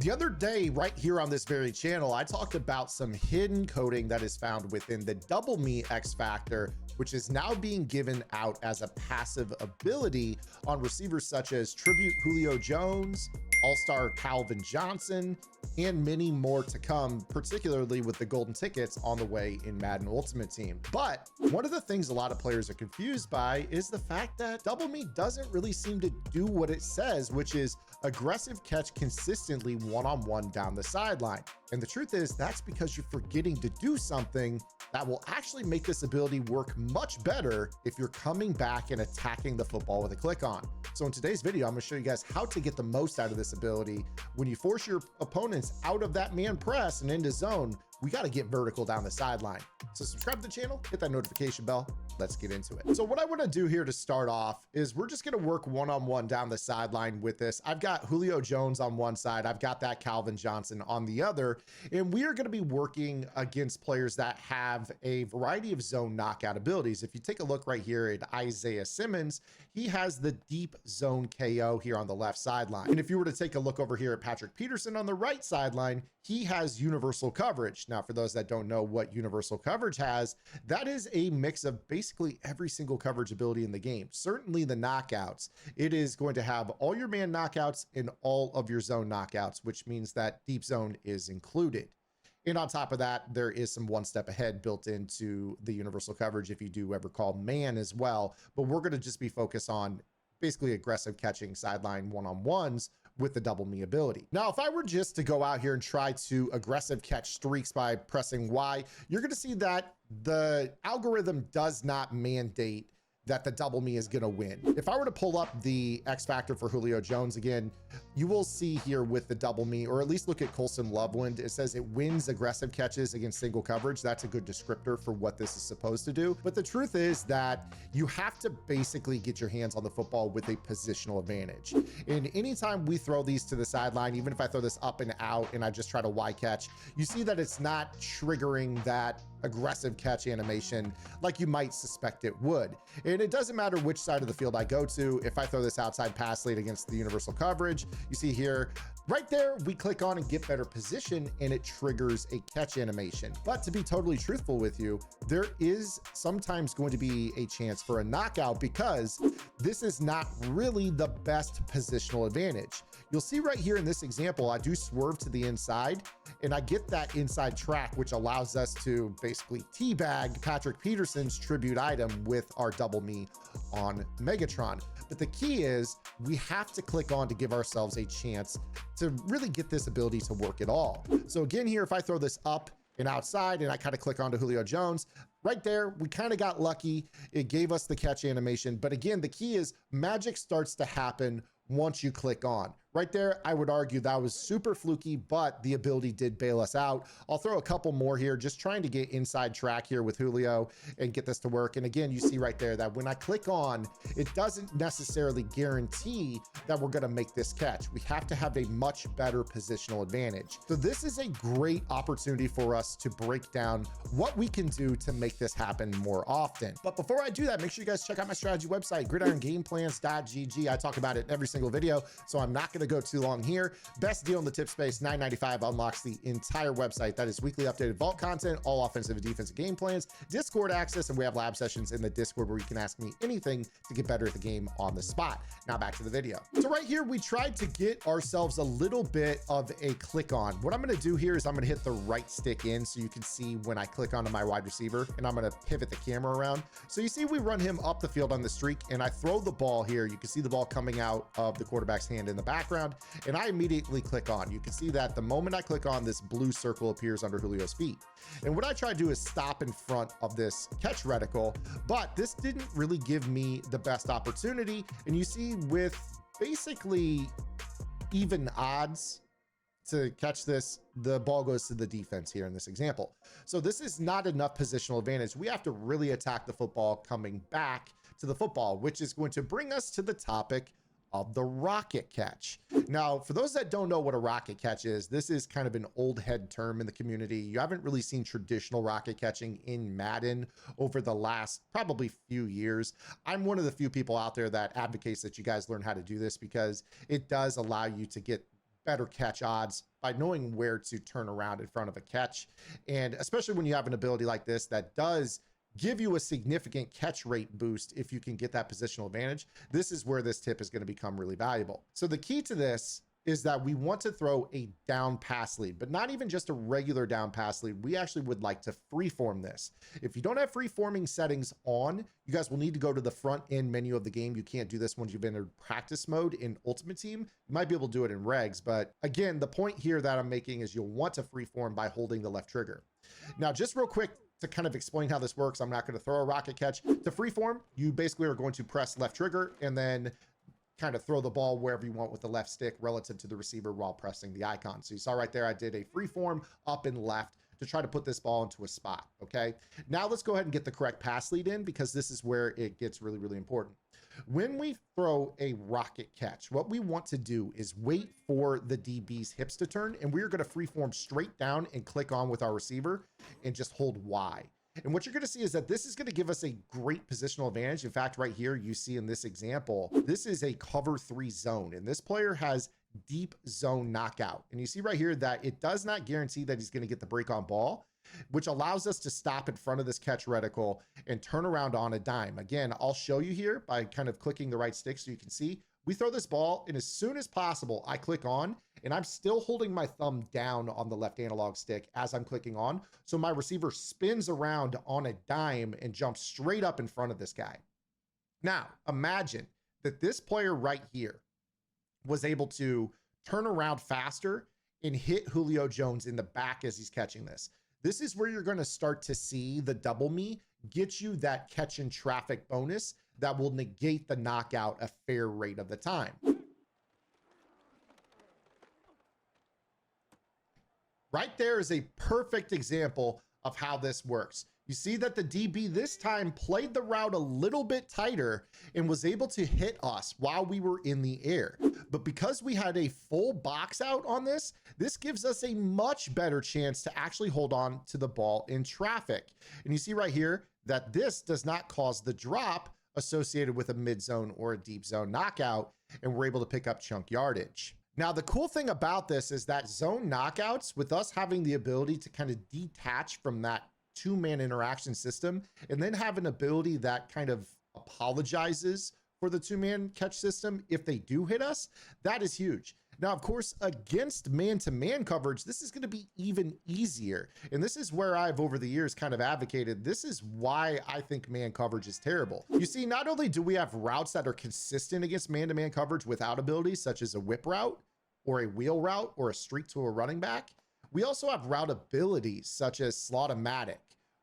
The other day, right here on this very channel, I talked about some hidden coding that is found within the Double Me X Factor, which is now being given out as a passive ability on receivers such as Tribute Julio Jones, All-Star Calvin Johnson, and many more to come, particularly with the golden tickets on the way in Madden Ultimate Team. But one of the things a lot of players are confused by is the fact that Double Me doesn't really seem to do what it says, which is aggressive catch consistently one-on-one down the sideline. And the truth is that's because you're forgetting to do something that will actually make this ability work much better if you're coming back and attacking the football with a click on. So in today's video, I'm gonna show you guys how to get the most out of this ability. When you force your opponents out of that man press and into zone, we got to get vertical down the sideline. So subscribe to the channel, hit that notification bell. Let's get into it. So what I want to do here to start off is we're just going to work one-on-one down the sideline with this. I've got Julio Jones on one side. I've got that Calvin Johnson on the other. And we are going to be working against players that have a variety of zone knockout abilities. If you take a look right here at Isaiah Simmons, he has the deep zone KO here on the left sideline. And if you were to take a look over here at Patrick Peterson on the right sideline, he has universal coverage. Now, for those that don't know what universal coverage has, that is a mix of basically every single coverage ability in the game. Certainly the knockouts. It is going to have all your man knockouts and all of your zone knockouts, which means that deep zone is included. And on top of that, there is some one step ahead built into the universal coverage if you do ever call man as well. But we're going to just be focused on basically aggressive catching sideline one-on-ones with the Double Me ability. Now, if I were just to go out here and try to aggressive catch streaks by pressing Y, you're going to see that the algorithm does not mandate that the Double Me is going to win. If I were to pull up the X Factor for Julio Jones again, you will see here with the Double Me, or at least look at Colson Loveland, it says it wins aggressive catches against single coverage. That's a good descriptor for what this is supposed to do. But the truth is that you have to basically get your hands on the football with a positional advantage. And anytime we throw these to the sideline, even if I throw this up and out and I just try to Y catch, you see that it's not triggering that aggressive catch animation like you might suspect it would. And it doesn't matter which side of the field I go to. If I throw this outside pass lead against the universal coverage, you see here, right there, we click on and get better position and it triggers a catch animation. But to be totally truthful with you, there is sometimes going to be a chance for a knockout because this is not really the best positional advantage. You'll see right here in this example, I do swerve to the inside and I get that inside track, which allows us to basically teabag Patrick Peterson's tribute item with our Double Me on Megatron. But the key is we have to click on to give ourselves a chance to really get this ability to work at all. So again, here, if I throw this up and outside and I kind of click onto Julio Jones, right there, we kind of got lucky. It gave us the catch animation. But again, the key is magic starts to happen once you click on. Right there, I would argue that was super fluky, but the ability did bail us out. I'll throw a couple more here, just trying to get inside track here with Julio and get this to work. And again, you see right there that when I click on, it doesn't necessarily guarantee that we're gonna make this catch. We have to have a much better positional advantage. So this is a great opportunity for us to break down what we can do to make this happen more often. But before I do that, make sure you guys check out my strategy website, gridirongameplans.gg. I talk about it in every single video, so I'm not gonna go too long here. Best deal in the tip space, $9.95 unlocks the entire website. That is weekly updated vault content, all offensive and defensive game plans, Discord access, and we have lab sessions in the Discord where you can ask me anything to get better at the game on the spot. Now back to the video. So right here, we tried to get ourselves a little bit of a click on. What I'm gonna do here is I'm gonna hit the right stick in so you can see when I click onto my wide receiver, and I'm gonna pivot the camera around. So you see we run him up the field on the streak, and I throw the ball here. You can see the ball coming out of the quarterback's hand in the background, and I immediately click on. You can see that the moment I click on, this blue circle appears under Julio's feet. And what I try to do is stop in front of this catch reticle, but this didn't really give me the best opportunity. And you see with basically even odds to catch this, the ball goes to the defense here in this example. So this is not enough positional advantage. We have to really attack the football coming back to the football, which is going to bring us to the topic of the rocket catch. Now, for those that don't know what a rocket catch is, this is kind of an old head term in the community. You haven't really seen traditional rocket catching in Madden over the last probably few years. I'm one of the few people out there that advocates that you guys learn how to do this because it does allow you to get better catch odds by knowing where to turn around in front of a catch. And especially when you have an ability like this that does give you a significant catch rate boost if you can get that positional advantage, this is where this tip is going to become really valuable. So the key to this is that we want to throw a down pass lead, but not even just a regular down pass lead. We actually would like to freeform this. If you don't have freeforming settings on, you guys will need to go to the front end menu of the game. You can't do this once you've entered practice mode in Ultimate Team. You might be able to do it in regs, but again, the point here that I'm making is you'll want to freeform by holding the left trigger. Now, just real quick to kind of explain how this works, I'm not going to throw a rocket catch. To freeform, you basically are going to press left trigger and then kind of throw the ball wherever you want with the left stick relative to the receiver while pressing the icon. So you saw right there, I did a free form up and left to try to put this ball into a spot. Okay. Now let's go ahead and get the correct pass lead in, because this is where it gets really, really important. When we throw a rocket catch, what we want to do is wait for the DB's hips to turn, and we're going to free form straight down and click on with our receiver and just hold Y. And what you're going to see is that this is going to give us a great positional advantage. In fact, right here, you see in this example, this is a cover 3 zone, and this player has deep zone knockout. And you see right here that it does not guarantee that he's going to get the break on ball, which allows us to stop in front of this catch reticle and turn around on a dime. Again, I'll show you here by kind of clicking the right stick so you can see. We throw this ball, and as soon as possible, I click on, and I'm still holding my thumb down on the left analog stick as I'm clicking on. So my receiver spins around on a dime and jumps straight up in front of this guy. Now, imagine that this player right here was able to turn around faster and hit Julio Jones in the back as he's catching this. This is where you're going to start to see the double me get you that catch in traffic bonus that will negate the knockout a fair rate of the time. Right there is a perfect example of how this works. You see that the DB this time played the route a little bit tighter and was able to hit us while we were in the air. But because we had a full box out on this, this gives us a much better chance to actually hold on to the ball in traffic. And you see right here that this does not cause the drop associated with a mid zone or a deep zone knockout, and we're able to pick up chunk yardage. Now, the cool thing about this is that zone knockouts, with us having the ability to kind of detach from that two-man interaction system and then have an ability that kind of apologizes for the two-man catch system if they do hit us, that is huge. Now, of course, against man-to-man coverage, this is going to be even easier. And this is where I've, over the years, kind of advocated. This is why I think man coverage is terrible. You see, not only do we have routes that are consistent against man-to-man coverage without abilities, such as a whip route or a wheel route or a streak to a running back, we also have route abilities such as Slot-O-Matic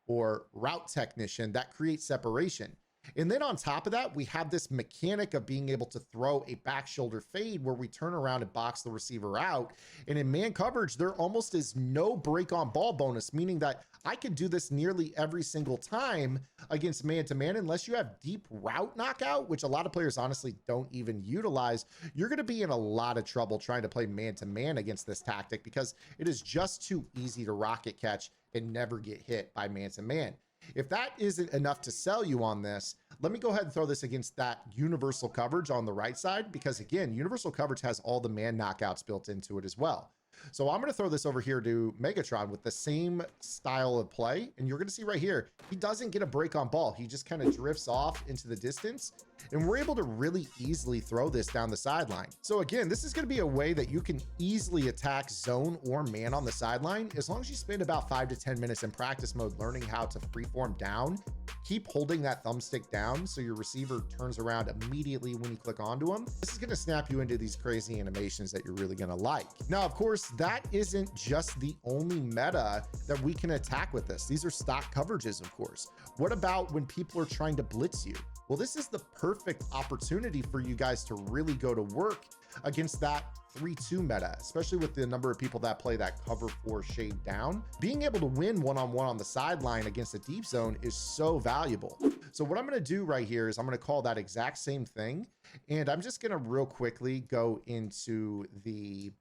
or route technician that create separation. And then on top of that, we have this mechanic of being able to throw a back shoulder fade where we turn around and box the receiver out. And in man coverage, there almost is no break on ball bonus, meaning that I could do this nearly every single time against man-to-man. Unless you have deep route knockout, which a lot of players honestly don't even utilize, you're going to be in a lot of trouble trying to play man-to-man against this tactic because it is just too easy to rocket catch and never get hit by man-to-man. If that isn't enough to sell you on this, let me go ahead and throw this against that universal coverage on the right side, because again, universal coverage has all the man knockouts built into it as well. So I'm going to throw this over here to Megatron with the same style of play. And you're going to see right here, he doesn't get a break on ball. He just kind of drifts off into the distance. And we're able to really easily throw this down the sideline. So again, this is going to be a way that you can easily attack zone or man on the sideline, as long as you spend about 5 to 10 minutes in practice mode learning how to freeform down. Keep holding that thumbstick down so your receiver turns around immediately when you click onto him. This is going to snap you into these crazy animations that you're really going to like. Now, of course, that isn't just the only meta that we can attack with this. These are stock coverages, of course. What about when people are trying to blitz you? Well, this is the perfect opportunity for you guys to really go to work against that 3-2 meta, especially with the number of people that play that cover 4 shade down. Being able to win one-on-one on the sideline against a deep zone is so valuable. So what I'm going to do right here is I'm going to call that exact same thing. And I'm just going to real quickly go into the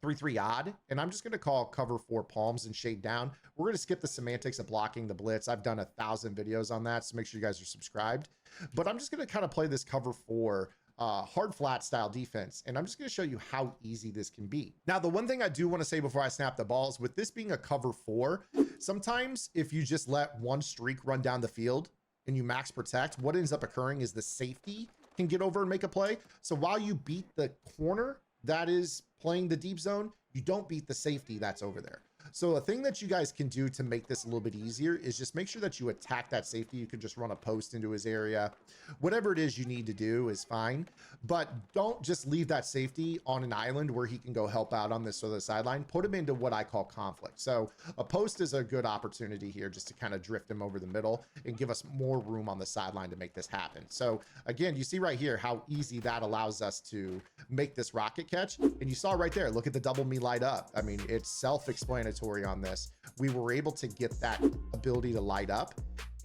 3-3 odd, and I'm just going to call cover 4 palms and shade down. We're going to skip the semantics of blocking the blitz. I've done 1,000 videos on that, so make sure you guys are subscribed. But I'm just going to kind of play this cover 4 hard flat style defense. And I'm just going to show you how easy this can be. Now, the one thing I do want to say before I snap the balls, with this being a cover 4, sometimes if you just let one streak run down the field and you max protect, what ends up occurring is the safety can get over and make a play. So while you beat the corner that is playing the deep zone, you don't beat the safety that's over there. So a thing that you guys can do to make this a little bit easier is just make sure that you attack that safety. You can just run a post into his area. Whatever it is you need to do is fine, but don't just leave that safety on an island where he can go help out on this other sideline. Put him into what I call conflict. So a post is a good opportunity here just to kind of drift him over the middle and give us more room on the sideline to make this happen. So again, you see right here how easy that allows us to make this rocket catch. And you saw right there, look at the double me light up. I mean, it's self-explanatory on this. We were able to get that ability to light up.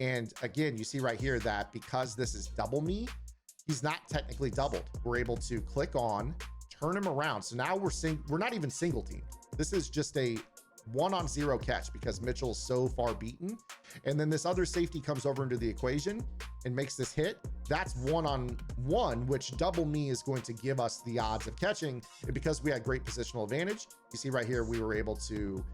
And again, you see right here that because this is double me, he's not technically doubled. We're able to click on, turn him around. So now we're not even single teamed. This is just a 1-on-0 catch because Mitchell's so far beaten. And then this other safety comes over into the equation and makes this hit. That's 1-on-1, which double me is going to give us the odds of catching. And because we had great positional advantage, you see right here, we were able to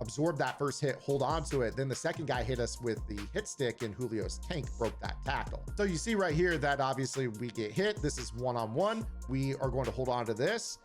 absorb that first hit, hold on to it. Then the second guy hit us with the hit stick and Julio's tank broke that tackle. So you see right here that obviously we get hit. This is 1-on-1. We are going to hold on to this.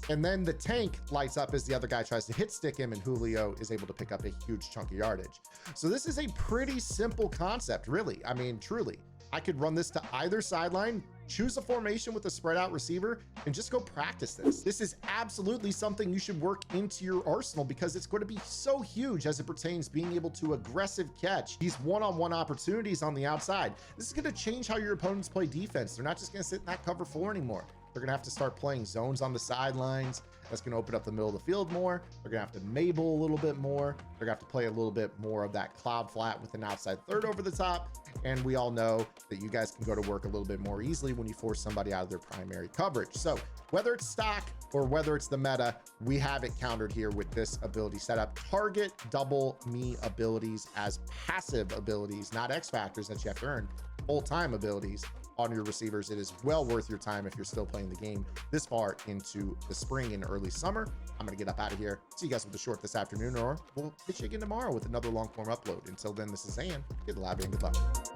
And then the tank lights up as the other guy tries to hit stick him, and Julio is able to pick up a huge chunk of yardage. So this is a pretty simple concept, really. I mean, truly. I could run this to either sideline, choose a formation with a spread out receiver, and just go practice this. This is absolutely something you should work into your arsenal because it's going to be so huge as it pertains being able to aggressive catch these one-on-one opportunities on the outside. This is going to change how your opponents play defense. They're not just going to sit in that cover 4 anymore. They're gonna have to start playing zones on the sidelines. That's gonna open up the middle of the field more. They're gonna have to Mabel a little bit more. They're gonna have to play a little bit more of that cloud flat with an outside third over the top. And we all know that you guys can go to work a little bit more easily when you force somebody out of their primary coverage. So whether it's stock or whether it's the meta, we have it countered here with this ability setup. Target double me abilities as passive abilities, not X factors that you have to earn, full-time abilities on your receivers. It is well worth your time if you're still playing the game this far into the spring and early summer. I'm gonna get up out of here. See you guys with the short this afternoon, or we'll hit you again tomorrow with another long form upload. Until then, this is Zan. Get the lab and good luck.